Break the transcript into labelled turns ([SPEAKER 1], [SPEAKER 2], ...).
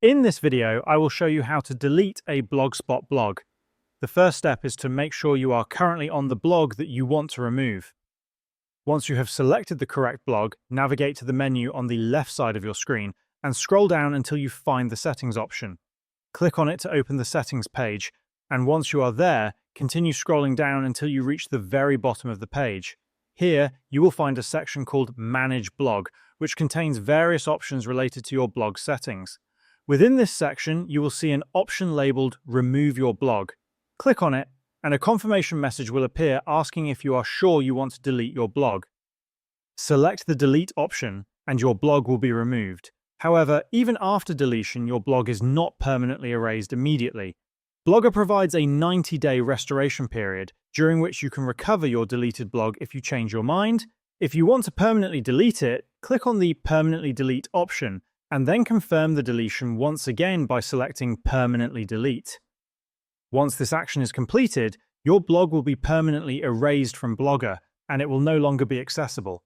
[SPEAKER 1] In this video, I will show you how to delete a Blogspot blog. The first step is to make sure you are currently on the blog that you want to remove. Once you have selected the correct blog, navigate to the menu on the left side of your screen and scroll down until you find the settings option. Click on it to open the settings page, and once you are there, continue scrolling down until you reach the very bottom of the page. Here, you will find a section called Manage Blog, which contains various options related to your blog settings. Within this section, you will see an option labeled Remove Your Blog. Click on it, and a confirmation message will appear asking if you are sure you want to delete your blog. Select the Delete option, and your blog will be removed. However, even after deletion, your blog is not permanently erased immediately. Blogger provides a 90-day restoration period, during which you can recover your deleted blog if you change your mind. If you want to permanently delete it, click on the Permanently Delete option, and then confirm the deletion once again by selecting Permanently Delete. Once this action is completed, your blog will be permanently erased from Blogger, and it will no longer be accessible.